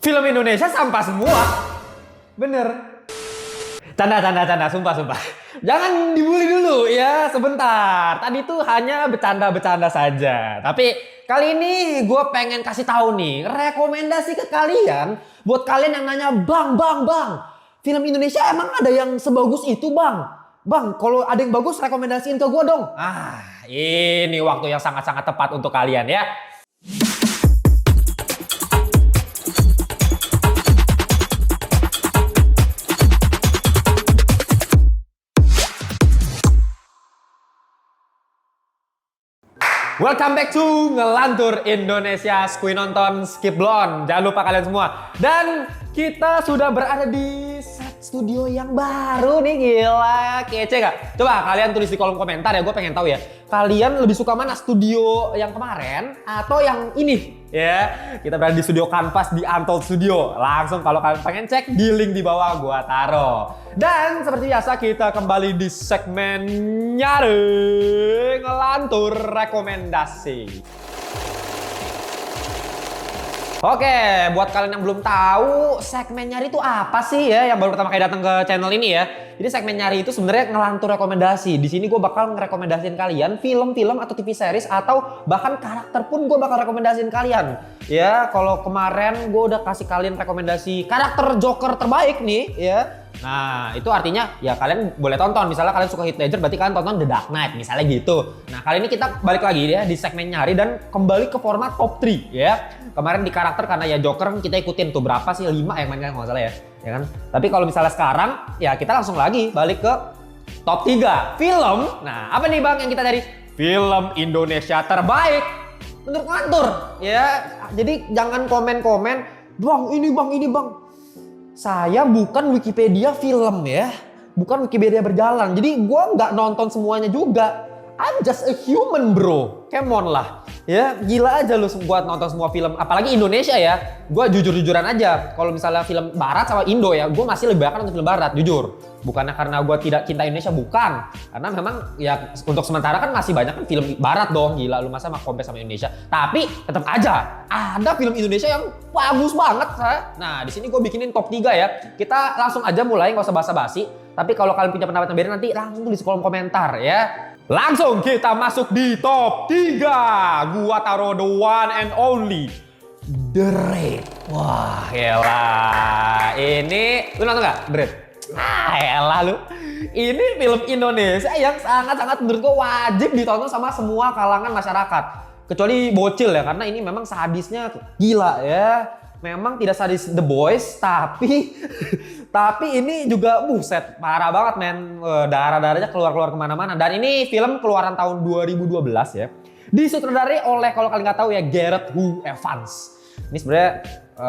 Film Indonesia sampah semua. Bener. Canda, sumpah. Jangan dibully dulu ya, sebentar. Tadi tuh hanya bercanda-bercanda saja. Tapi kali ini gue pengen kasih tahu nih, rekomendasi ke kalian. Buat kalian yang nanya, bang. Film Indonesia emang ada yang sebagus itu bang? Bang, kalau ada yang bagus rekomendasiin ke gue dong. Ini waktu yang sangat-sangat tepat untuk kalian ya. Welcome back to Ngelantur Indonesia, skui nonton, skip blon. Jangan lupa kalian semua. Dan kita sudah berada di set studio yang baru nih, gila. Kece gak? Coba kalian tulis di kolom komentar ya, gue pengen tahu ya. Kalian lebih suka mana, studio yang kemarin atau yang ini? Ya, kita berada di studio Kanvas di Untold Studio. Langsung kalau kalian pengen cek di link di bawah gua taruh. Dan seperti biasa kita kembali di segmen nyari ngelantur rekomendasi. Oke, buat kalian yang belum tahu, segmen nyari itu apa sih ya, yang baru pertama kali datang ke channel ini ya. Jadi segmen nyari itu sebenarnya ngelantur rekomendasi. Di sini gue bakal ngerekomendasiin kalian film-film atau TV series atau bahkan karakter pun gue bakal rekomendasiin kalian. Ya, kalau kemarin gue udah kasih kalian rekomendasi karakter Joker terbaik nih ya. Nah, itu artinya ya kalian boleh tonton. Misalnya kalian suka Heath Ledger, berarti kalian tonton The Dark Knight, misalnya gitu. Nah, kali ini kita balik lagi ya di segmen nyari dan kembali ke format top 3 ya. Kemarin di karakter karena ya Joker kita ikutin tuh berapa sih, 5 yang mainnya kalau nggak salah ya kan. Tapi kalau misalnya sekarang ya kita langsung lagi balik ke top 3 film. Nah, apa nih bang yang kita dari film Indonesia terbaik menurut ngelantur ya. Jadi jangan komen-komen bang ini bang. Saya bukan Wikipedia film ya, bukan Wikipedia berjalan. Jadi gue nggak nonton semuanya juga. I'm just a human bro, come on lah. Ya gila aja lu buat nonton semua film, apalagi Indonesia ya. Gue jujur-jujuran aja, kalau misalnya film Barat sama Indo ya, gue masih lebih banyak nonton film Barat, jujur. Bukannya karena gue tidak cinta Indonesia, bukan. Karena memang ya untuk sementara kan masih banyak kan film Barat dong, gila lu masa compare sama Indonesia. Tapi tetap aja ada film Indonesia yang bagus banget. Nah di sini gue bikinin top 3 ya. Kita langsung aja mulai, nggak usah basa-basi. Tapi kalau kalian punya pendapat yang beda nanti langsung tulis di kolom komentar ya. Langsung kita masuk di top 3. Gua taruh the one and only The Raid. Wah, elah. Ini lu nonton nggak? The Raid? Elah lu. Ini film Indonesia yang sangat-sangat menurut gua wajib ditonton sama semua kalangan masyarakat. Kecuali bocil ya, karena ini memang sadisnya gila ya. Memang tidak sadis The Boys, tapi ini juga buset, parah banget men. Darah-darahnya keluar kemana-mana. Dan ini film keluaran tahun 2012 ya. Disutradarai oleh, kalau kalian nggak tahu ya, Gareth Hu Evans. Ini sebenarnya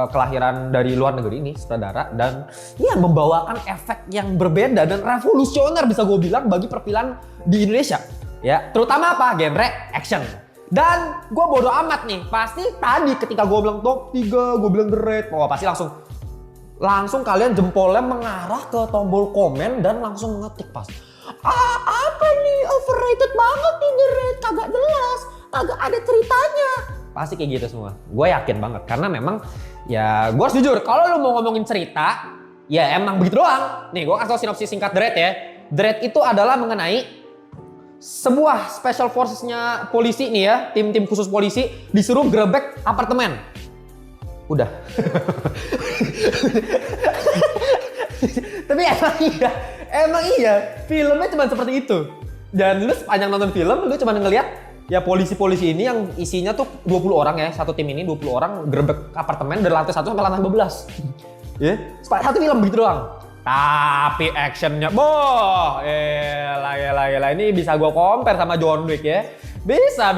kelahiran dari luar negeri ini, sutradara. Dan ya membawakan efek yang berbeda dan revolusioner bisa gue bilang bagi perfilman di Indonesia. Ya, terutama apa? Genre action. Dan gue bodo amat nih, pasti tadi ketika gue bilang top 3, gue bilang The Raid, wah pasti langsung kalian jempolnya mengarah ke tombol komen dan langsung mengetik pas. Apa nih, overrated banget nih The Raid, kagak jelas, kagak ada ceritanya. Pasti kayak gitu semua, gue yakin banget. Karena memang ya gue harus jujur, kalau lu mau ngomongin cerita, ya emang begitu doang. Nih gue kasih tau sinopsis singkat The Raid ya. The Raid itu adalah mengenai sebuah special forces-nya polisi nih ya, tim khusus polisi disuruh gerebek apartemen. Udah. Tapi emang iya, filmnya cuma seperti itu. Dan lu sepanjang nonton film, lu cuma ngeliat ya polisi-polisi ini yang isinya tuh 20 orang ya, satu tim ini 20 orang gerebek apartemen dari lantai 1 sampai lantai 12. Ya, satu film begitu doang. Tapi actionnya, boh, elah, ini bisa gue compare sama John Wick ya. Bisa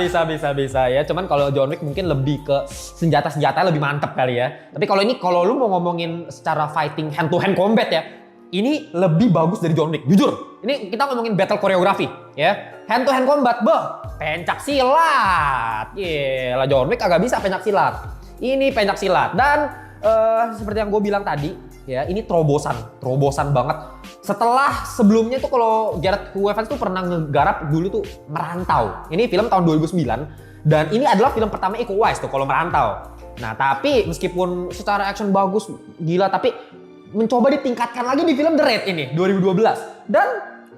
ya. Cuman kalau John Wick mungkin lebih ke senjata lebih mantep kali ya. Tapi kalau ini, kalau lu mau ngomongin secara fighting hand to hand combat ya, ini lebih bagus dari John Wick, jujur. Ini kita ngomongin battle koreografi ya. Hand to hand combat, boh, pencak silat. Yelah, John Wick agak bisa pencak silat. Ini pencak silat. Dan seperti yang gue bilang tadi, ya ini terobosan banget. Setelah sebelumnya tuh kalau Gareth Hu Evans tuh pernah ngegarap dulu tuh Merantau. Ini film tahun 2009 dan ini adalah film pertama Iko Uwais tuh kalau Merantau. Nah tapi meskipun secara action bagus, gila, tapi mencoba ditingkatkan lagi di film The Raid ini 2012. Dan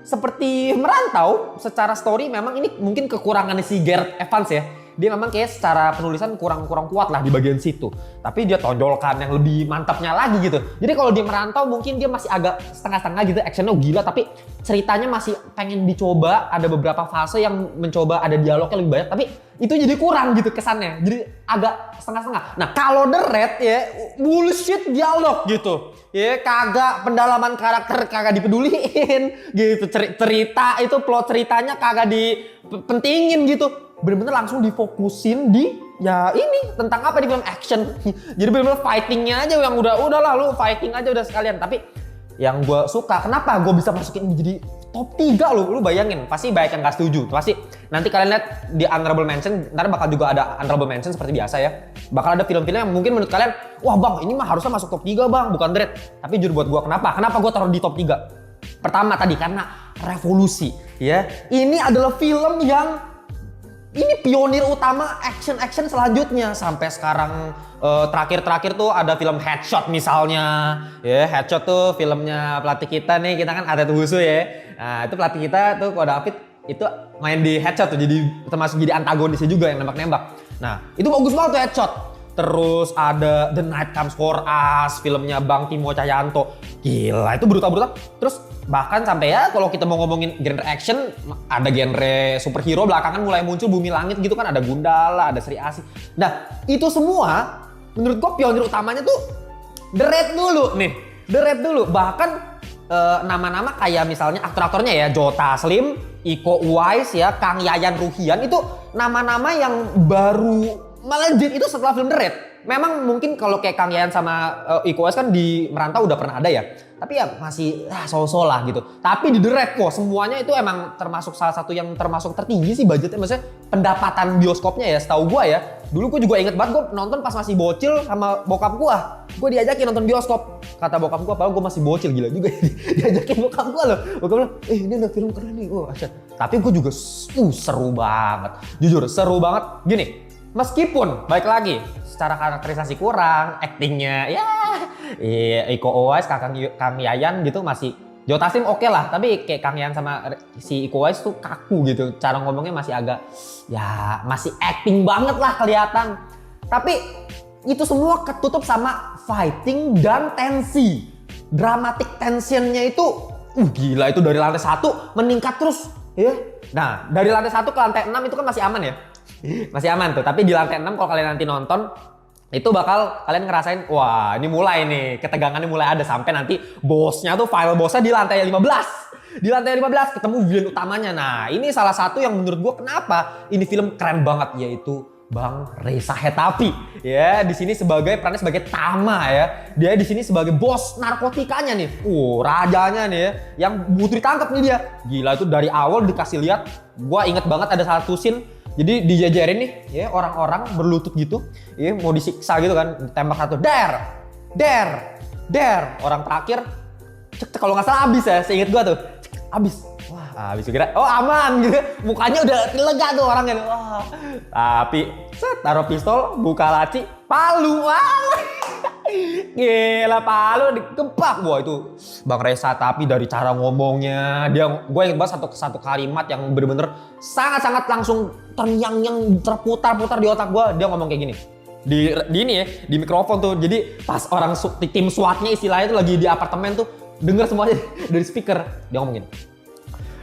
seperti Merantau, secara story memang ini mungkin kekurangan si Gareth Evans ya. Dia memang kayak secara penulisan kurang kuat lah di bagian situ. Tapi dia tonjolkan yang lebih mantapnya lagi gitu. Jadi kalau dia Merantau mungkin dia masih agak setengah-setengah gitu, actionnya gila, tapi ceritanya masih pengen dicoba. Ada beberapa fase yang mencoba ada dialognya lebih banyak, tapi itu jadi kurang gitu kesannya. Jadi agak setengah-setengah. Nah kalau The Raid ya bullshit dialog gitu. Ya kagak pendalaman karakter kagak dipeduliin gitu. Cerita itu plot ceritanya kagak dipentingin gitu. Bener-bener langsung difokusin di ya ini tentang apa di film action. Jadi bener-bener fightingnya aja yang udahlah lu fighting aja udah sekalian. Tapi yang gue suka, kenapa gue bisa masukin ini jadi top 3 lu bayangin. Pasti banyak yang gak setuju. Pasti nanti kalian lihat di honorable mention, ntar bakal juga ada honorable mention seperti biasa ya. Bakal ada film-film yang mungkin menurut kalian, wah bang ini mah harusnya masuk top 3 bang, bukan The Raid. Tapi jujur buat gue kenapa gue taruh di top 3? Pertama tadi karena revolusi ya. Ini adalah film yang ini pionir utama action selanjutnya sampai sekarang. Terakhir tuh ada film Headshot misalnya ya. Headshot tuh filmnya pelatih kita nih, kita kan Atlet Wusu ya. Nah itu pelatih kita tuh Ko David itu main di Headshot tuh, jadi termasuk jadi antagonisnya juga yang nembak-nembak. Nah itu bagus banget tuh Headshot. Terus ada The Night Comes For Us, filmnya Bang Timo Cahyanto. Gila, itu brutal. Terus bahkan sampai ya kalau kita mau ngomongin genre action, ada genre superhero belakangan mulai muncul, Bumi Langit gitu kan, ada Gundala, ada Sri Asih. Nah, itu semua menurut gua pionir utamanya tuh The Raid dulu nih. The Raid dulu. Bahkan nama-nama kayak misalnya aktor-aktornya ya, Joe Taslim, Iko Uwais ya, Kang Yayan Ruhian, itu nama-nama yang baru melejit itu setelah film The Raid. Memang mungkin kalau kayak Kang Yayan sama Iko Uwais kan di Merantau udah pernah ada ya. Tapi ya masih so-so lah gitu. Tapi di The Raid kok semuanya itu emang termasuk salah satu yang termasuk tertinggi sih budgetnya. Maksudnya pendapatan bioskopnya ya setahu gua ya. Dulu gua juga inget banget gua nonton pas masih bocil sama bokap gua. Gua diajakin nonton bioskop. Kata bokap gua, padahal gua masih bocil, gila juga. Diajakin bokap gua loh. Bokap bilang, ini ada film keren nih. Oh asyik. Tapi gua juga seru banget. Jujur seru banget. Gini. Meskipun, baik lagi, secara karakterisasi kurang, actingnya ya Iko Uwais, Kang Yayan gitu masih, Joe Taslim oke lah, tapi kayak Kang Yayan sama si Iko Uwais tuh kaku gitu, cara ngomongnya masih agak, ya masih acting banget lah kelihatan. Tapi itu semua ketutup sama fighting dan tensi, dramatic tensionnya itu, gila itu dari lantai 1 meningkat terus ya. Nah dari lantai 1 ke lantai 6 itu kan masih aman ya. Masih aman tuh, tapi di lantai 6 kalau kalian nanti nonton itu bakal kalian ngerasain, wah ini mulai nih, ketegangannya mulai ada sampai nanti bosnya tuh, final bosnya di lantai 15. Di lantai 15 ketemu villain utamanya. Nah ini salah satu yang menurut gua kenapa ini film keren banget, yaitu Bang Reza Hetapi ya, di sini perannya sebagai Tama ya. Dia di sini sebagai bos narkotikanya nih. Rajanya nih ya, yang butuh ditangkap nih dia. Gila itu dari awal dikasih lihat, gua inget banget ada satu scene. Jadi dijajarin nih ya, orang-orang berlutut gitu, ya mau disiksa gitu kan, tembak satu, der. Orang terakhir, kalau nggak salah abis ya, seinget gua tuh, abis. Wah abis kira, oh aman gitu, mukanya udah lega tuh orangnya. Wah. Tapi taruh pistol, buka laci, palu. Wah. Gila palu digempak. Wah itu Bang Reza, tapi dari cara ngomongnya gue inget banget satu kalimat yang bener-bener sangat-sangat langsung terngiang-ngiang, terputar-putar di otak gue. Dia ngomong kayak gini di ini ya, di mikrofon tuh. Jadi pas orang tim SWAT-nya istilahnya tuh lagi di apartemen tuh, denger semuanya dari speaker. Dia ngomong gini,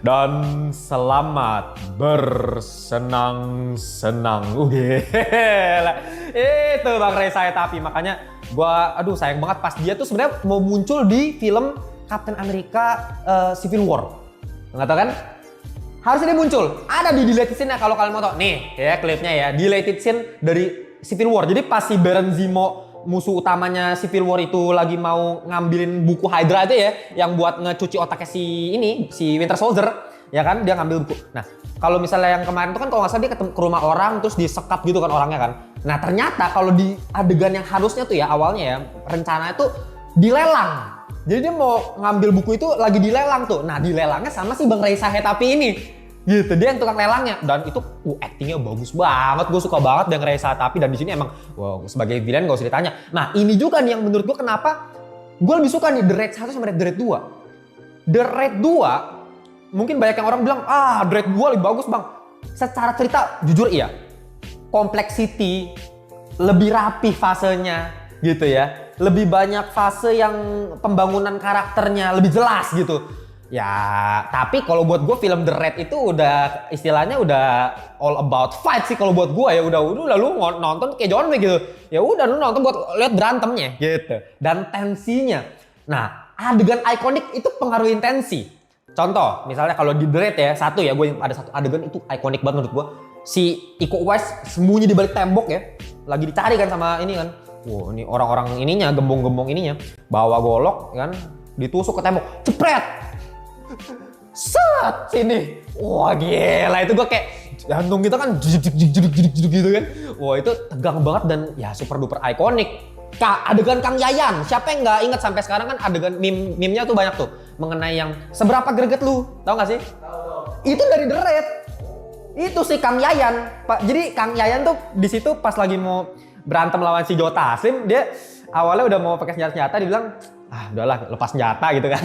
dan selamat bersenang-senang. Gila. Itu Bang Reza Hetapi. Makanya gua sayang banget pas dia tuh sebenarnya mau muncul di film Captain America Civil War. Nggak tahu kan? Harusnya dia muncul. Ada di deleted scene-nya kalau kalian mau tahu. Nih ya klipnya ya. Deleted scene dari Civil War. Jadi pas si Baron Zemo, musuh utamanya Civil War itu lagi mau ngambilin buku Hydra itu ya, yang buat ngecuci otaknya si Winter Soldier, ya kan, dia ngambil buku. Nah, kalau misalnya yang kemarin itu kan kalau nggak salah dia ketemu ke rumah orang terus disekap gitu kan orangnya kan. Nah, ternyata kalau di adegan yang harusnya tuh ya awalnya ya, rencananya tuh dilelang. Jadi dia mau ngambil buku itu lagi dilelang tuh. Nah, dilelangnya sama si Bang Reza Hetapi ini. Gitu, dia yang tukang lelangnya. Dan itu actingnya bagus banget, gue suka banget dia ngeraih Satapi. Dan di sini emang sebagai villain gak usah ditanya. Nah ini juga nih yang menurut gue kenapa gue lebih suka nih The Raid 1 sama The Raid 2. The Raid 2 mungkin banyak yang orang bilang The Raid 2 lebih bagus bang. Secara cerita jujur iya, complexity lebih rapi fasenya gitu ya, lebih banyak fase yang pembangunan karakternya lebih jelas gitu ya. Tapi kalau buat gue film The Raid itu udah istilahnya udah all about fight sih kalau buat gue ya. Udah lu nonton kayak John Wick gitu ya, udah lu nonton buat lihat berantemnya gitu dan tensinya. Nah adegan ikonik itu pengaruhin tensi. Contoh misalnya kalau di The Raid ya satu ya, gue ada satu adegan itu ikonik banget menurut gue. Si Iko Uwais sembunyi di balik tembok ya, lagi dicari kan sama ini kan. Wow, ini orang-orang ininya, gembong-gembong ininya bawa golok kan, ditusuk ke tembok, cepret, set sini. Wah gila, itu gue kayak jantung kita kan jeduk gitu kan. Wah itu tegang banget dan ya super duper ikonik. Adegan Kang Yayan, siapa yang nggak inget sampai sekarang kan adegan meme-nya tuh banyak tuh mengenai yang seberapa greget lu, tau gak sih? Itu dari The Raid. Itu si Kang Yayan, Pak. Jadi Kang Yayan tuh di situ pas lagi mau berantem lawan si Joe Taslim, dia awalnya udah mau pakai senjata, dia bilang udahlah lepas senjata gitu kan.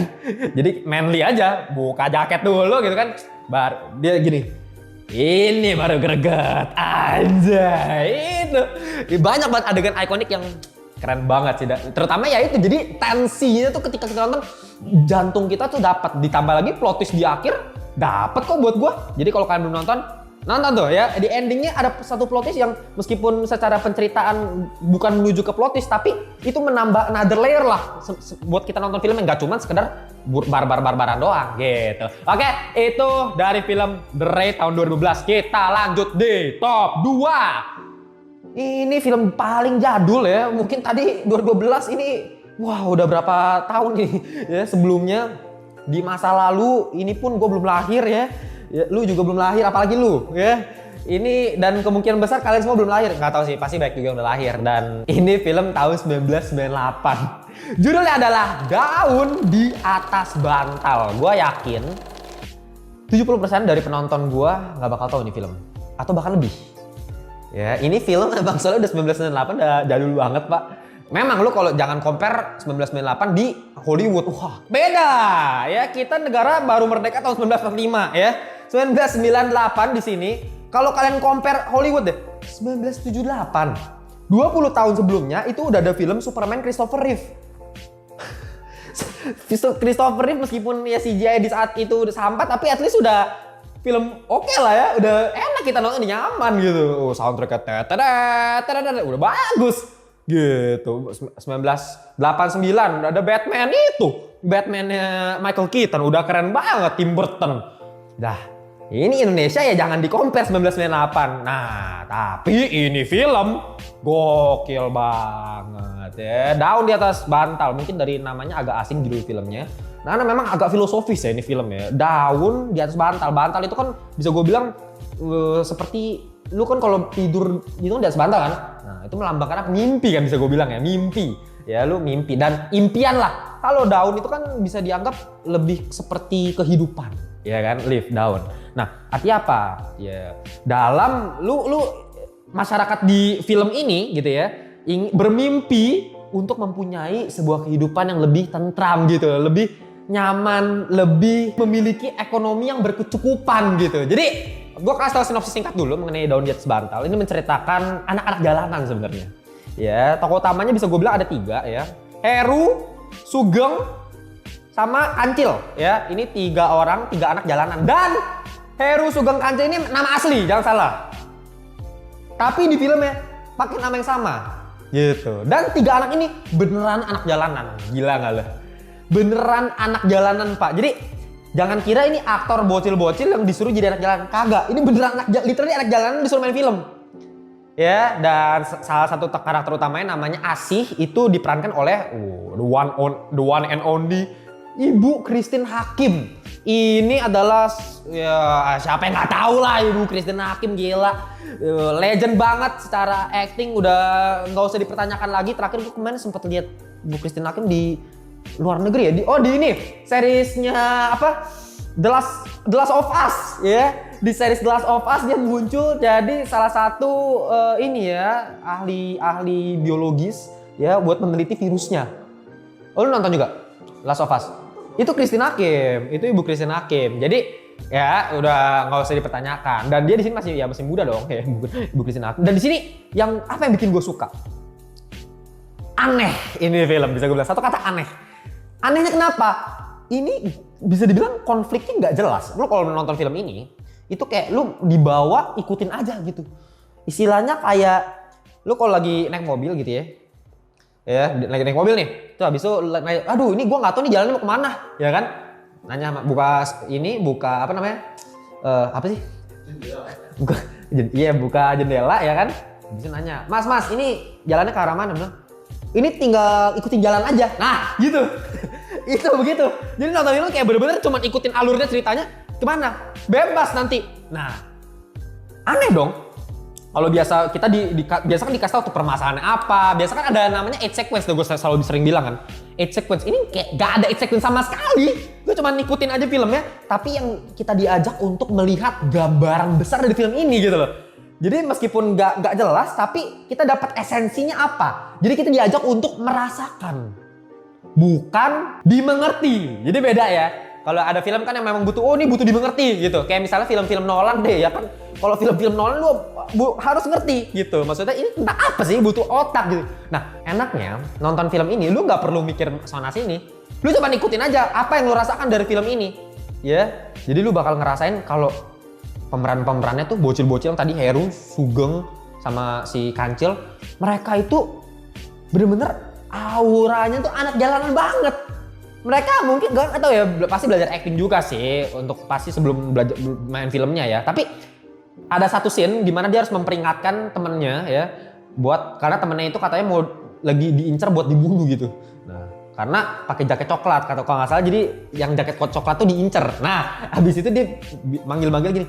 Jadi manly aja, buka jaket dulu gitu kan. Dia gini, ini baru greget aja. Itu banyak banget adegan ikonik yang keren banget sih. Terutama ya itu, jadi tensinya tuh ketika kita nonton jantung kita tuh dapat, ditambah lagi plot twist di akhir dapat kok buat gua. Jadi kalau kalian belum nonton tuh ya, di endingnya ada satu plot twist yang meskipun secara penceritaan bukan menuju ke plot twist, tapi itu menambah another layer lah buat kita nonton film yang gak cuma sekedar barbaran doang gitu. Oke, itu dari film The Raid tahun 2012. Kita lanjut di top 2. Ini film paling jadul ya, mungkin tadi 2012, ini wah udah berapa tahun nih ya sebelumnya. Di masa lalu ini pun gue belum lahir ya, lu juga belum lahir apalagi lu ya. Ini dan kemungkinan besar kalian semua belum lahir, nggak tahu sih, pasti baik juga udah lahir. Dan ini film tahun 1998. Judulnya adalah Daun di Atas Bantal. Gue yakin 70% dari penonton gue nggak bakal tahu ini film, atau bahkan lebih. Ya, ini film Bang Solo udah 1998, udah jadul banget pak. Memang lu kalau jangan compare 1998 di Hollywood, wah beda ya. Kita negara baru merdeka tahun 1945 ya. 1998 di sini. Kalau kalian compare Hollywood deh, 1978. 20 tahun sebelumnya itu udah ada film Superman Christopher Reeve. Christopher Reeve meskipun ya CGI di saat itu udah sampai, tapi at least udah film oke lah ya, udah enak kita nonton, nyaman gitu. Soundtracknya udah bagus. Gitu. 1989 udah ada Batman itu. Batman-nya Michael Keaton udah keren banget, Tim Burton. Dah, ini Indonesia ya jangan di-compare 1998. Nah, tapi ini film gokil banget ya. Daun di Atas Bantal, mungkin dari namanya agak asing judul filmnya. Karena memang agak filosofis ya ini film ya. Daun di atas bantal. Bantal itu kan bisa gue bilang seperti lu kan kalau tidur gitu kan di atas bantal kan. Nah itu melambangkan mimpi kan, bisa gue bilang ya, mimpi. Ya lu mimpi dan impian lah. Kalau daun itu kan bisa dianggap lebih seperti kehidupan. Ya kan, live daun. Nah artinya apa? Ya dalam lu masyarakat di film ini gitu ya, bermimpi untuk mempunyai sebuah kehidupan yang lebih tentram gitu, lebih nyaman, lebih memiliki ekonomi yang berkecukupan gitu. Jadi gue kasih tau sinopsis singkat dulu mengenai Daun di Atas Bantal. Ini menceritakan anak-anak jalanan sebenarnya. Ya, tokoh utamanya bisa gue bilang ada 3 ya. Heru, Sugeng, sama Kancil ya. Ini 3 orang, 3 anak jalanan. Dan Heru, Sugeng, Kancil ini nama asli, jangan salah. Tapi di filmnya pakai nama yang sama gitu. Dan 3 anak ini beneran anak jalanan. Gila nggak lo? Beneran anak jalanan pak. Jadi jangan kira ini aktor bocil-bocil yang disuruh jadi anak jalanan. Kagak, ini beneran literally anak jalanan disuruh main film. Ya, dan salah satu karakter utamanya namanya Asih, itu diperankan oleh the one and only Ibu Christine Hakim. Ini adalah ya siapa yang nggak tahu lah Ibu Christine Hakim, gila. Legend banget secara acting, udah nggak usah dipertanyakan lagi. Terakhir gue kemarin sempat lihat Ibu Christine Hakim di luar negeri ya, di ini seriesnya apa, The Last of Us ya. di series The Last of Us dia muncul jadi salah satu ini ya ahli biologis ya buat meneliti virusnya. Oh, lu nonton juga Last of Us? Itu Christine Hakim, itu ibu Christine Hakim. Jadi ya udah nggak usah dipertanyakan. Dan dia di sini masih muda dong ya ibu Christine Hakim. Dan di sini yang apa yang bikin gue suka? Aneh ini film, bisa gue bilang satu kata aneh. Anehnya kenapa? Ini bisa dibilang konfliknya nggak jelas. Lu kalau nonton film ini, itu kayak lu dibawa ikutin aja gitu. Istilahnya kayak lu kalau lagi naik mobil gitu ya lagi naik mobil nih. Tuh habis itu, aduh ini gua nggak tahu nih jalannya mau kemana, ya kan? Nanya buka apa namanya? Apa sih? Jendela. Buka jendela ya kan? Bisa nanya, Mas ini jalannya ke arah mana? Bilang, ini tinggal ikutin jalan aja. Nah gitu. Itu begitu. Jadi nonton film kayak bener-bener cuma ikutin alurnya ceritanya kemana. Bebas nanti. Nah aneh dong. Kalau biasa kita biasa kan dikasih tahu tuh permasalahannya apa. Biasa kan ada namanya 8 sequence tuh, gue selalu sering bilang kan. 8 sequence ini kayak gak ada 8 sequence sama sekali. Gue cuma ngikutin aja filmnya. Tapi yang kita diajak untuk melihat gambaran besar dari film ini gitu loh. Jadi meskipun gak jelas tapi kita dapat esensinya apa. Jadi kita diajak untuk merasakan. Bukan dimengerti. Jadi beda ya. Kalau ada film kan yang memang butuh, oh ini butuh dimengerti gitu. Kayak misalnya film-film Nolan deh ya kan. Kalau film-film Nolan lu harus ngerti gitu. Maksudnya ini tentang apa sih? Butuh otak gitu. Nah enaknya nonton film ini lu gak perlu mikir sana sini. Lu cuma ikutin aja apa yang lu rasakan dari film ini. Ya. Jadi lu bakal ngerasain kalau pemeran-pemerannya tuh bocil-bocil yang tadi Heru, Sugeng, sama si Kancil. Mereka itu bener-bener auranya tuh anak jalanan banget. Mereka mungkin gak tahu ya, pasti belajar acting juga sih untuk pasti sebelum belajar main filmnya ya. Tapi ada satu scene di mana dia harus memperingatkan temennya ya, karena temennya itu katanya mau lagi diincar buat dibunuh gitu. Nah, karena pakai jaket coklat kalau nggak salah, jadi yang jaket coklat tuh diincar. Nah, habis itu dia manggil-manggil gini,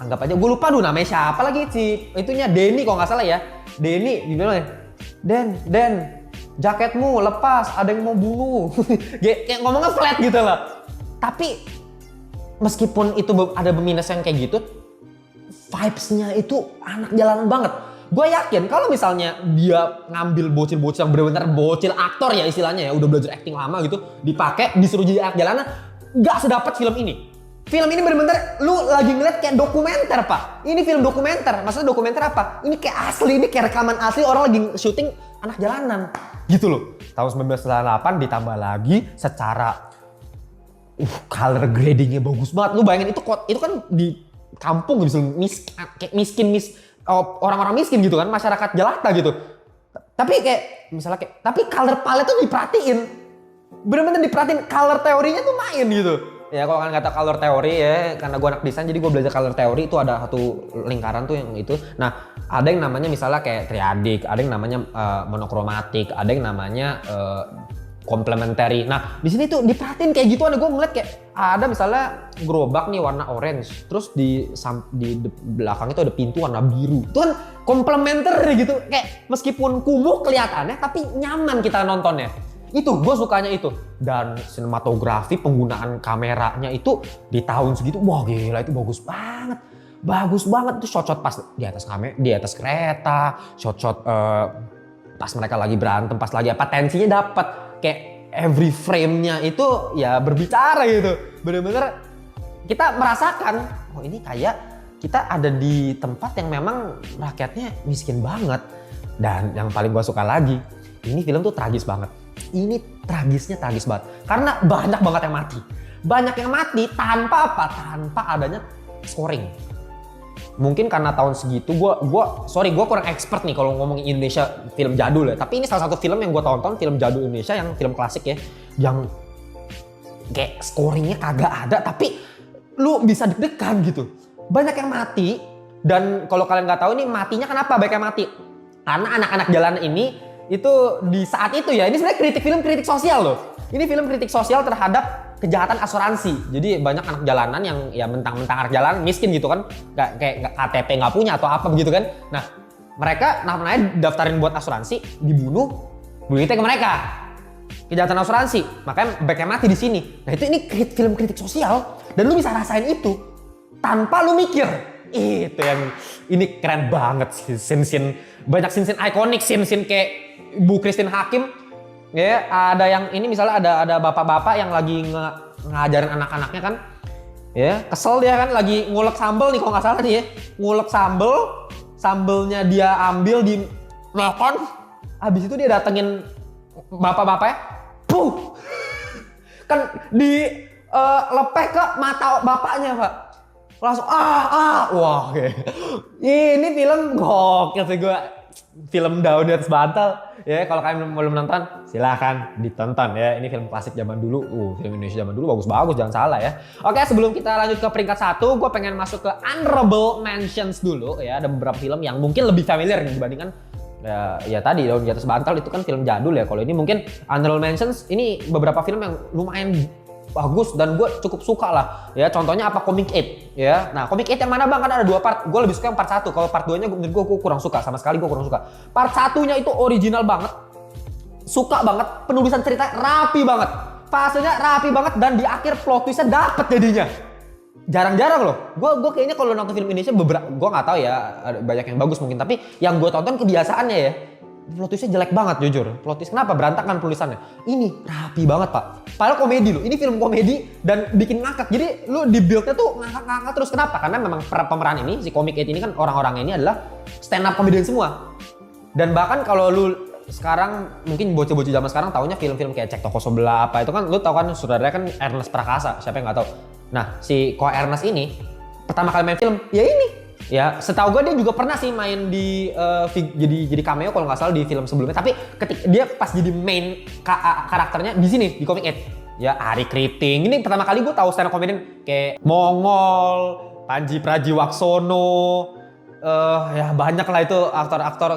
anggap aja gue lupa namanya siapa lagi sih, itunya Denny kalau nggak salah ya. Denny gimana ya? Den, jaketmu lepas, ada yang mau bunuh. Kayak ngomongnya flat gitu loh. Tapi meskipun itu ada minus yang kayak gitu, vibes-nya itu anak jalanan banget. Gue yakin kalau misalnya dia ngambil bocil-bocil yang benar-benar bocil aktor ya istilahnya ya, udah belajar acting lama gitu, dipakai disuruh jadi anak jalanan, nggak sedapat film ini. Film ini bener-bener lu lagi ngeliat kayak dokumenter pak. Ini film dokumenter. Maksudnya dokumenter apa? Ini kayak asli, ini kayak rekaman asli orang lagi syuting anak jalanan. Gitu loh. Tahun 1998 ditambah lagi secara color gradingnya bagus banget. Lu bayangin itu kan di kampung gitu, miskin orang-orang miskin gitu kan, masyarakat jelata gitu. Tapi kayak misalnya tapi color palette tuh diperhatiin. Bener-bener diperhatiin, color teorinya tuh main gitu. Ya kalau kan kata color teori ya, karena gue anak desain jadi gue belajar color teori itu ada satu lingkaran tuh yang itu. Nah ada yang namanya misalnya kayak triadik, ada yang namanya monokromatik, ada yang namanya complementary. Nah di sini tuh diperhatiin kayak gitu, ada gue ngeliat kayak ada misalnya gerobak nih warna orange, terus di belakang itu ada pintu warna biru. Itu kan komplementer gitu, kayak meskipun kumuh kelihatannya tapi nyaman kita nontonnya. Itu gue sukanya itu. Dan sinematografi penggunaan kameranya itu di tahun segitu, wah gila itu bagus banget. Bagus banget tuh shot-shot pas di atas kereta, shot-shot pas mereka lagi berantem, pas lagi apa tensinya dapat. Kayak every frame-nya itu ya berbicara gitu. Bener-bener kita merasakan, oh ini kayak kita ada di tempat yang memang rakyatnya miskin banget. Dan yang paling gue suka lagi, ini film tuh tragis banget. Ini tragisnya tragis banget. Karena banyak banget yang mati. Banyak yang mati tanpa apa? Tanpa adanya scoring. Mungkin karena tahun segitu gue kurang expert nih kalau ngomongin Indonesia film jadul ya. Tapi ini salah satu film yang gue tonton, film jadul Indonesia yang film klasik ya. Yang kayak scoringnya kagak ada tapi lu bisa deg-degan gitu. Banyak yang mati. Dan kalau kalian nggak tahu ini matinya kenapa banyak yang mati? Karena anak-anak jalanan ini itu di saat itu ya, ini sebenarnya kritik sosial loh. Ini film kritik sosial terhadap kejahatan asuransi. Jadi banyak anak jalanan yang ya mentang-mentang anak jalanan miskin gitu kan, kayak KTP nggak punya atau apa begitu kan. Nah mereka namanya daftarin buat asuransi, dibunuh, duitnya ke mereka. kejahatan asuransi, makanya backnya mati di sini. Nah itu ini film kritik sosial dan lu bisa rasain itu tanpa lu mikir. Itu yang ini keren banget sih, scene banyak scene ikonik, scene kayak Bu Christine Hakim ya, ada yang ini misalnya ada bapak-bapak yang lagi ngajarin anak-anaknya kan. Ya, kesel dia kan lagi ngulek sambel nih kalau nggak salah nih ya. Ngulek sambelnya dia ambil di makan. Habis itu dia datengin bapak-bapaknya. Puh. Kan di lepek ke mata bapaknya, Pak. Langsung wah. Ini film gokil sih gue. Film Daun di Atas Bantal ya, kalau kalian belum nonton silahkan ditonton ya, ini film klasik zaman dulu, film Indonesia zaman dulu bagus-bagus, jangan salah ya. Oke, sebelum kita lanjut ke peringkat 1, gue pengen masuk ke honorable mentions dulu ya, ada beberapa film yang mungkin lebih familiar nih dibandingkan ya tadi Daun di Atas Bantal itu kan film jadul ya, kalau ini mungkin honorable mentions, ini beberapa film yang lumayan bagus dan gue cukup suka lah ya, contohnya apa, Comic 8 ya. Nah Comic 8 yang mana bang, kan ada 2 part, gue lebih suka yang part 1, kalau part 2 nya gue kurang suka, sama sekali gue kurang suka. Part 1 nya itu original banget, suka banget, penulisan cerita rapi banget, fasenya rapi banget, dan di akhir plot twistnya dapet jadinya. Jarang-jarang loh, gue kayaknya kalau nonton film Indonesia beberapa, gue nggak tahu ya, ada banyak yang bagus mungkin, tapi yang gue tonton kebiasaannya ya, plot twistnya jelek banget jujur. Plot twist kenapa? Berantakan tulisannya. Ini rapi banget pak. Padahal komedi loh. Ini film komedi dan bikin ngakak. Jadi lu di build-nya tuh ngakak-ngakak terus. Kenapa? Karena memang pemeran ini, si Comic 8 ini kan orang-orang ini adalah stand up comedian semua. Dan bahkan kalau lu sekarang mungkin bocah-bocah zaman sekarang taunya film-film kayak Cek Toko Sebelah apa itu kan, lu tau kan saudaranya kan Ernest Prakasa. Siapa yang nggak tahu? Nah si Ko Ernest ini pertama kali main film ya ini. Ya, setahu gue dia juga pernah sih main di jadi cameo kalau nggak salah di film sebelumnya. Tapi ketika dia pas jadi main karakternya di sini di Comic 8, ya Ari Kriting. Ini pertama kali gue tahu stand up comedian kayak Mongol, Panji Pragiwaksono, ya banyak lah itu aktor-aktor,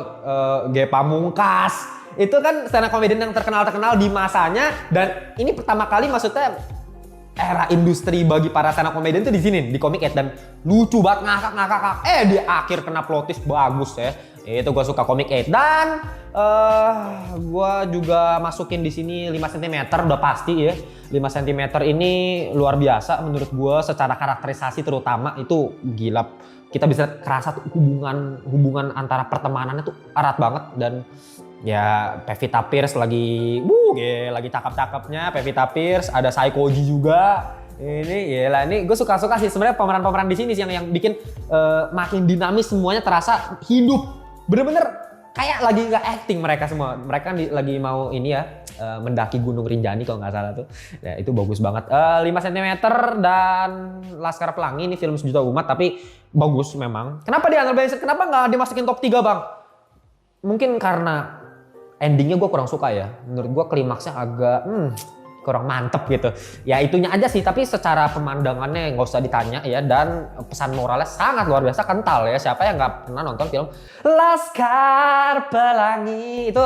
Ge Pamungkas. Itu kan stand up comedian yang terkenal di masanya, dan ini pertama kali maksudnya era industri bagi para stand up comedian tuh di sini di Comic 8, dan lucu banget, ngakak. Di akhir kena plot twist bagus ya. Itu gue suka Comic 8, dan gue juga masukin di sini 5 cm udah pasti ya. 5 cm ini luar biasa menurut gue, secara karakterisasi terutama itu gila. Kita bisa kerasa tuh hubungan antara pertemanannya tuh erat banget, dan ya Pevita Pierce lagi cakep-cakepnya Pevita Pierce, ada Saikoji juga. Ini gue suka sih sebenarnya pemeran di sini sih yang bikin makin dinamis, semuanya terasa hidup. Bener-bener kayak lagi nggak acting mereka semua. Mereka lagi mau ini ya, mendaki Gunung Rinjani kalau nggak salah tuh. Ya, itu bagus banget. 5 cm dan Laskar Pelangi, ini film sejuta umat tapi bagus memang. Kenapa dia kenapa nggak dimasukin top 3 bang? Mungkin karena endingnya gue kurang suka ya. Menurut gue klimaksnya agak kurang mantep gitu. Ya itunya aja sih, tapi secara pemandangannya nggak usah ditanya ya. Dan pesan moralnya sangat luar biasa kental ya. Siapa yang nggak pernah nonton film Laskar Pelangi? Itu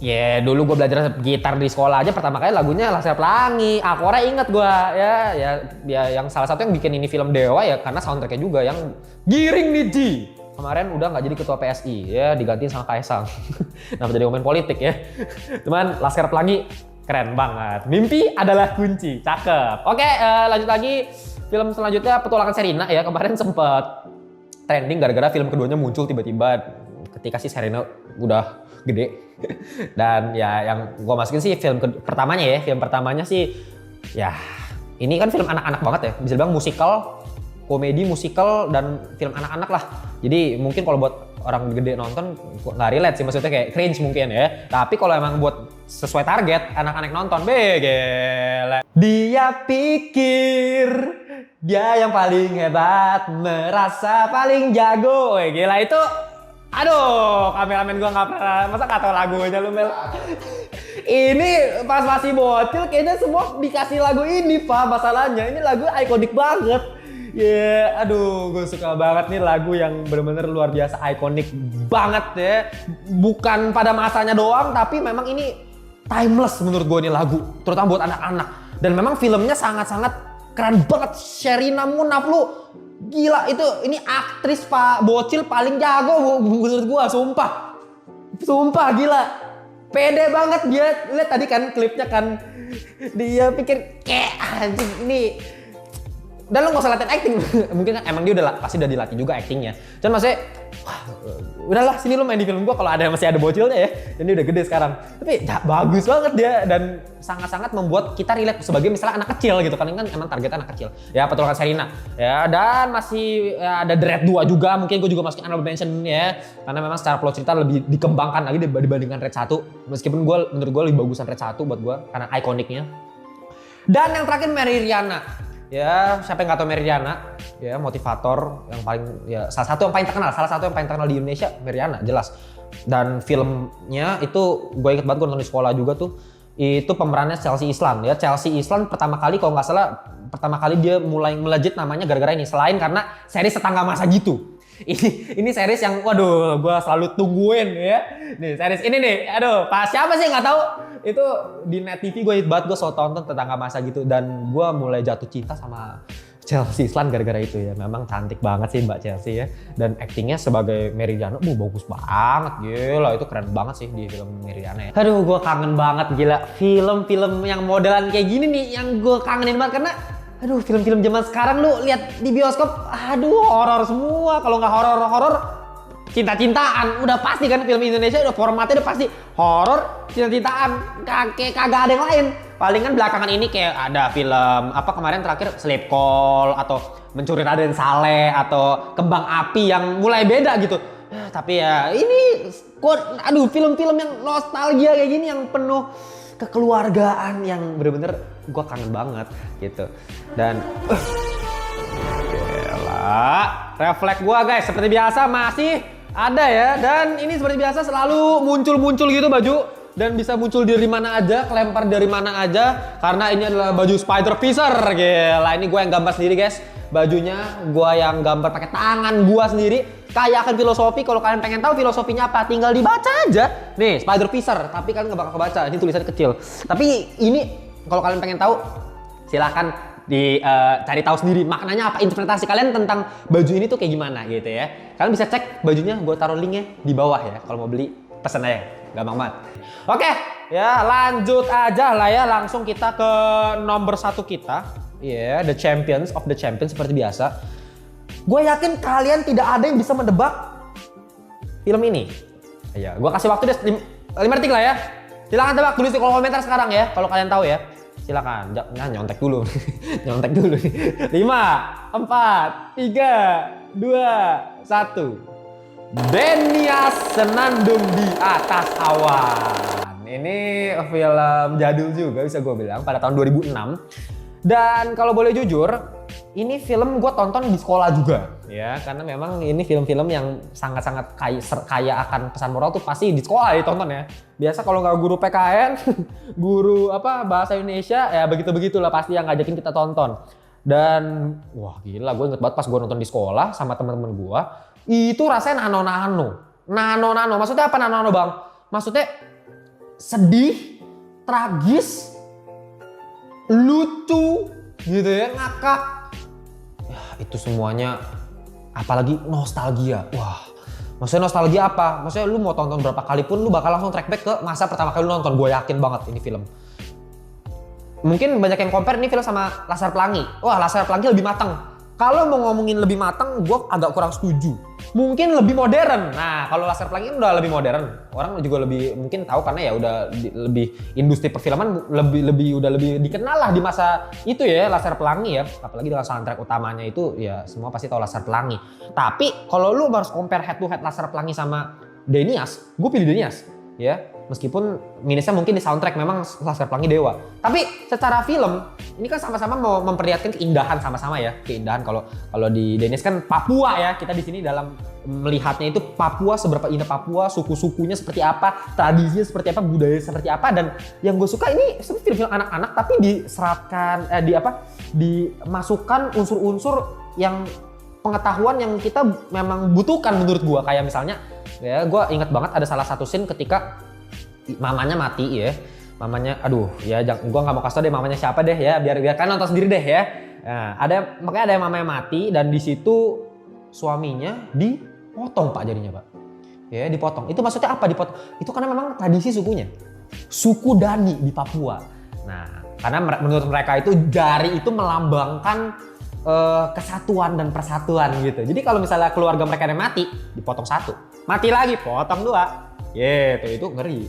ya dulu gue belajar gitar di sekolah aja, pertama kali lagunya Laskar Pelangi. Akornya inget gue ya yang salah satu yang bikin ini film Dewa ya, karena soundtracknya juga yang Giring Niji. Kemarin udah nggak jadi ketua PSI ya, digantiin sama Kaisang. Kenapa jadi ngomongin politik ya? Cuman Laskar Pelangi keren banget. Mimpi adalah kunci, cakep. Oke, lanjut lagi film selanjutnya Petualangan Sherina ya. Kemarin sempet trending gara-gara film keduanya muncul tiba-tiba ketika si Sherina udah gede. Dan ya yang gua masukin sih film pertamanya ya. Film pertamanya sih ya ini kan film anak-anak banget ya. Bisa bilang musikal, komedi musikal, dan film anak-anak lah. Jadi mungkin kalau buat orang gede nonton nggak relate sih, maksudnya kayak cringe mungkin ya. Tapi kalau emang buat sesuai target anak-anak nonton, gila. Dia pikir dia yang paling hebat, merasa paling jago. Gila itu. Aduh, kameramen gua nggak pernah, masa nggak tahu lagunya lu Mel. Ini pas masih bocil kayaknya semua dikasih lagu ini Pak, masalahnya ini lagu ikonik banget. Aduh, gue suka banget nih lagu yang bener-bener luar biasa ikonik banget ya. Bukan pada masanya doang, tapi memang ini timeless menurut gue nih lagu, terutama buat anak-anak. Dan memang filmnya sangat-sangat keren banget. Sherina Munaf lu gila, ini aktris Pak Bocil paling jago menurut gue, sumpah gila. Pede banget dia. Lihat tadi kan klipnya kan. Dia pikir kayak anjing ini. Dan lo gak usah latihan acting. Mungkin kan emang dia pasti udah dilatih juga actingnya. Cuman maksudnya, wah, udahlah sini lo main di film gua kalau masih ada bocilnya ya. Dan dia udah gede sekarang. Tapi ya, bagus banget dia dan sangat-sangat membuat kita relate sebagai misalnya anak kecil gitu kan. Ini kan emang targetnya anak kecil. Ya Petualangan Sherina. Ya dan masih ya, ada Dread 2 juga. Mungkin gue juga masukin honorable mention ya. Karena memang secara plot cerita lebih dikembangkan lagi dibandingkan Red 1. Meskipun menurut gue lebih bagusan Red 1 buat gue karena ikoniknya. Dan yang terakhir Mary Riana. Ya, siapa yang nggak tahu Meridiana? Ya, motivator yang paling ya salah satu yang paling terkenal di Indonesia, Meridiana jelas. Dan filmnya itu gue inget banget gue nonton di sekolah juga tuh. Itu pemerannya Chelsea Islan ya. Chelsea Islan pertama kali kalau nggak salah dia mulai melejit namanya gara-gara ini. Selain karena series Tetangga Masa Gitu. Ini series yang waduh gue selalu tungguin ya. Nih series ini nih, aduh pas siapa sih nggak tahu itu di Net TV gue hit banget, gue selalu tonton Tetangga Masa Gitu dan gue mulai jatuh cinta sama Chelsea Islan gara-gara itu ya. Memang cantik banget sih Mbak Chelsea ya dan aktingnya sebagai Meridiana, bagus banget gila itu keren banget sih di film Meridiana ya. Aduh gue kangen banget gila film-film yang modelan kayak gini nih yang gue kangenin banget karena aduh film-film zaman sekarang lu lihat di bioskop, aduh horor semua. Kalau nggak horor cinta-cintaan, udah pasti kan film Indonesia udah formatnya udah pasti horor cinta-cintaan, kagak ada yang lain. Palingan belakangan ini kayak ada film apa kemarin terakhir Sleep Call atau Mencuri Raden Saleh atau Kembang Api yang mulai beda gitu. Tapi ya ini kok aduh film-film yang nostalgia kayak gini yang penuh kekeluargaan yang bener-bener gue kangen banget gitu. Dan gila, refleks gue guys seperti biasa masih ada ya. Dan ini seperti biasa selalu muncul-muncul gitu baju dan bisa muncul dari mana aja, kelempar dari mana aja karena ini adalah baju Spider Fisher. Gila, ini gue yang gambar sendiri guys. Bajunya gue yang gambar pakai tangan gue sendiri. Kayak akan filosofi, kalau kalian pengen tahu filosofinya apa, tinggal dibaca aja. Nih, Spider Fisher, tapi kalian nggak bakal kebaca, ini tulisannya kecil. Tapi ini kalau kalian pengen tahu, silahkan cari tahu sendiri maknanya apa, interpretasi kalian tentang baju ini tuh kayak gimana gitu ya. Kalian bisa cek bajunya, gue taruh linknya di bawah ya. Kalau mau beli, pesen aja, gampang banget. Oke, ya lanjut aja lah ya, langsung kita ke nomor 1 kita. Ya, The Champions of the Champions seperti biasa. Gue yakin kalian tidak ada yang bisa mendebak film ini. Ya, gue kasih waktu deh 5 detik lah ya. Silakan tebak, tulis di kolom komentar sekarang ya. Kalau kalian tahu ya, silakan. Jangan nyontek dulu, nyontek dulu. 5, 4, 3, 2, 1. Denias Senandung di Atas Awan. Ini film jadul juga bisa gue bilang pada tahun 2006. Dan kalau boleh jujur, ini film gue tonton di sekolah juga ya, karena memang ini film-film yang sangat-sangat kaya akan pesan moral tuh pasti di sekolah ditonton ya. Biasa kalau nggak guru PKN, guru apa bahasa Indonesia ya begitu-begitulah pasti yang ngajakin kita tonton. Dan wah gila, gue inget banget pas gue nonton di sekolah sama teman-teman gue, itu rasanya nano-nano. Maksudnya apa nano-nano bang? Maksudnya sedih, tragis, lucu gitu ya, ngakak ya, itu semuanya apalagi nostalgia. Wah maksudnya nostalgia apa? Maksudnya lu mau tonton berapa kali pun lu bakal langsung track back ke masa pertama kali lu nonton. Gue yakin banget ini film. Mungkin banyak yang compare ini film sama Laskar Pelangi. Wah Laskar Pelangi lebih matang. Kalau mau ngomongin lebih matang, gue agak kurang setuju. Mungkin lebih modern. Nah, kalau Laskar Pelangi udah lebih modern. Orang juga lebih mungkin tahu karena ya udah lebih industri perfilman udah lebih dikenal lah di masa itu ya Laskar Pelangi ya. Apalagi dengan soundtrack utamanya itu ya semua pasti tahu Laskar Pelangi. Tapi kalau lu harus compare head to head Laskar Pelangi sama Denias, gue pilih Denias ya. Meskipun minusnya mungkin di soundtrack memang Laskar Pelangi dewa. Tapi secara film ini kan sama-sama mau memperlihatkan keindahan sama-sama ya. Keindahan kalau di Denias kan Papua ya. Kita di sini dalam melihatnya itu Papua, seberapa indah Papua, suku-sukunya seperti apa, tradisinya seperti apa, budaya seperti apa. Dan yang gue suka ini seperti film-film anak-anak tapi diseratkan dimasukkan unsur-unsur yang pengetahuan yang kita memang butuhkan menurut gue. Kayak misalnya ya gue ingat banget ada salah satu scene ketika mamanya mati ya. Mamanya aduh ya gua nggak mau kasih tau deh mamanya siapa deh ya, biar kalian nonton sendiri deh ya. Nah, makanya ada yang mamanya mati dan di situ suaminya dipotong Pak jadinya Pak. Ya, dipotong. Itu maksudnya apa dipotong? Itu karena memang tradisi sukunya. Suku Dani di Papua. Nah, karena menurut mereka itu jari itu melambangkan kesatuan dan persatuan gitu. Jadi kalau misalnya keluarga mereka ada mati, dipotong satu. Mati lagi, potong dua. Gitu, itu ngeri.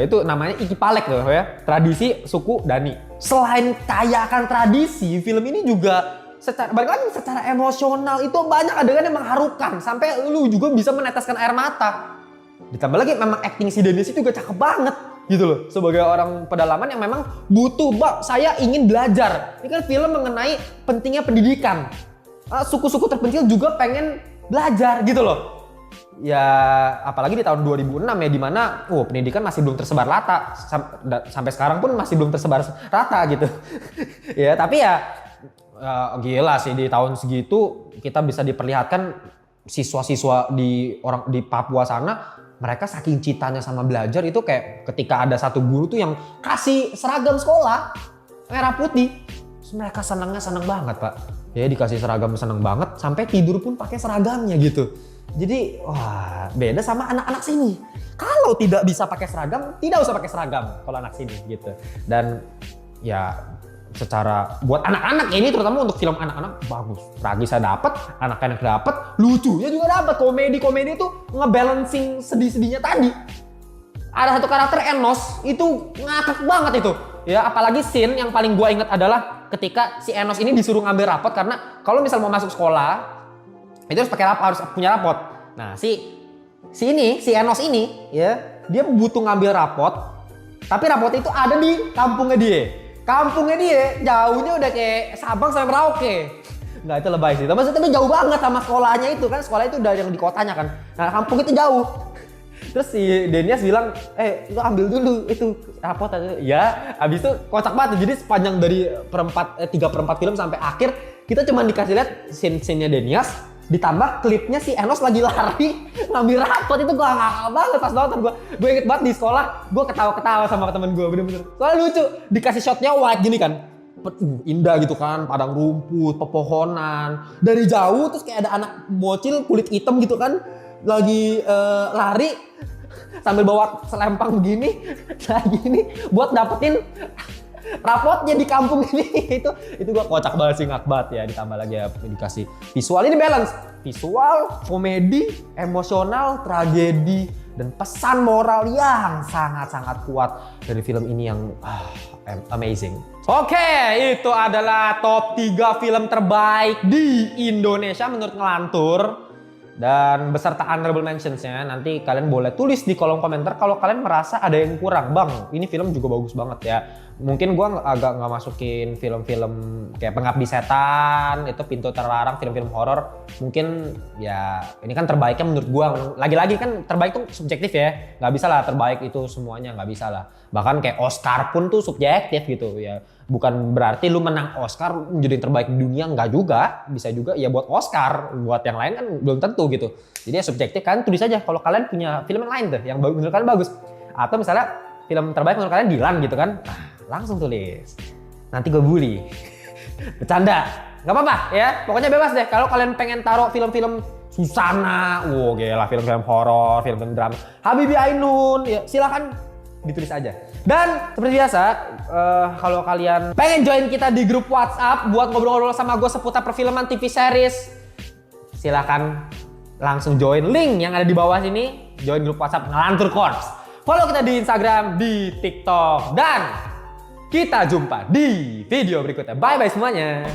Itu namanya Ikipalek tuh ya. Tradisi suku Dani. Selain kaya akan tradisi, film ini juga secara emosional itu banyak adegan yang mengharukan. Sampai lu juga bisa meneteskan air mata. Ditambah lagi memang acting si Dennis juga cakep banget gitu loh. Sebagai orang pedalaman yang memang butuh, saya ingin belajar. Ini kan film mengenai pentingnya pendidikan. Suku-suku terpencil juga pengen belajar gitu loh. Ya apalagi di tahun 2006 ya, dimana pendidikan masih belum tersebar rata. Sampai sekarang pun masih belum tersebar rata gitu. Ya tapi ya gila sih, di tahun segitu kita bisa diperlihatkan siswa-siswa di Papua sana, mereka saking cintanya sama belajar itu kayak ketika ada satu guru tuh yang kasih seragam sekolah merah putih, terus mereka seneng banget Pak. Ya dikasih seragam seneng banget, sampai tidur pun pakai seragamnya gitu. Jadi wah, beda sama anak-anak sini. Kalau tidak bisa pakai seragam, tidak usah pakai seragam kalau anak sini gitu. Dan ya secara buat anak-anak ini, terutama untuk film anak-anak, bagus. Tragisnya dapat, anak-anak dapat, lucunya juga dapat. Komedi itu ngebalancing sedih-sedihnya tadi. Ada satu karakter Enos itu ngakak banget itu. Ya apalagi scene yang paling gua ingat adalah ketika si Enos ini disuruh ngambil rapot, karena kalau misal mau masuk sekolah itu harus punya rapot. Nah, si Enos ini ya, dia butuh ngambil rapot, tapi rapot itu ada di kampungnya dia. Kampungnya dia jauhnya udah kayak Sabang sampai Merauke. Nggak, itu lebay sih. Tapi jauh banget sama sekolahnya itu kan. Sekolah itu udah yang di kotanya kan. Nah, kampung itu jauh. Terus si Denias bilang, lu ambil dulu itu rapot aja. Ya, abis itu kocak banget. Jadi sepanjang dari 3/4 film sampai akhir, kita cuma dikasih lihat scene-nya Denias, ditambah klipnya si Enos lagi lari ngambil rapot. Itu gua ngakak banget pas nonton. Gue inget banget di sekolah, gue ketawa-ketawa sama temen gue, bener-bener. Soalnya lucu, dikasih shotnya wide gini kan, indah gitu kan, padang rumput, pepohonan. Dari jauh terus kayak ada anak bocil kulit hitam gitu kan, lagi lari sambil bawa selempang begini, lagi ini buat dapetin rapotnya di kampung ini. itu gua kocak banget sih, ngak banget ya. Ditambah lagi ya dikasih visual, ini balance visual, komedi, emosional, tragedi, dan pesan moral yang sangat-sangat kuat dari film ini yang amazing. Oke, itu adalah top 3 film terbaik di Indonesia menurut Ngelantur. Dan beserta honorable mentions-nya, nanti kalian boleh tulis di kolom komentar kalau kalian merasa ada yang kurang. Bang, ini film juga bagus banget ya. Mungkin gua agak nggak masukin film-film kayak Pengabdi Setan, itu Pintu Terlarang, film-film horor. Mungkin ya ini kan terbaiknya menurut gua. Lagi-lagi kan terbaik tuh subjektif ya. Nggak bisa lah terbaik itu semuanya, nggak bisa lah. Bahkan kayak Oscar pun tuh subjektif gitu ya. Bukan berarti lu menang Oscar menjadi terbaik di dunia, nggak juga. Bisa juga ya buat Oscar, buat yang lain kan belum tentu gitu. Jadi ya subjektif, kan tulis aja kalau kalian punya film yang lain tuh yang menurut kalian bagus. Atau misalnya film terbaik menurut kalian Dilan gitu kan. Nah, langsung tulis. Nanti gue bully. Bercanda. Gak apa-apa ya. Pokoknya bebas deh. Kalau kalian pengen taruh film-film Susana, gila, film-film horor, film-film drama, Habibie Ainun, ya silakan ditulis aja. Dan seperti biasa, kalau kalian pengen join kita di grup WhatsApp buat ngobrol-ngobrol sama gue seputar perfilman, TV series, silakan langsung join link yang ada di bawah sini. Join grup WhatsApp Ngelantur Corps. Follow kita di Instagram, di TikTok, dan kita jumpa di video berikutnya. Bye-bye semuanya.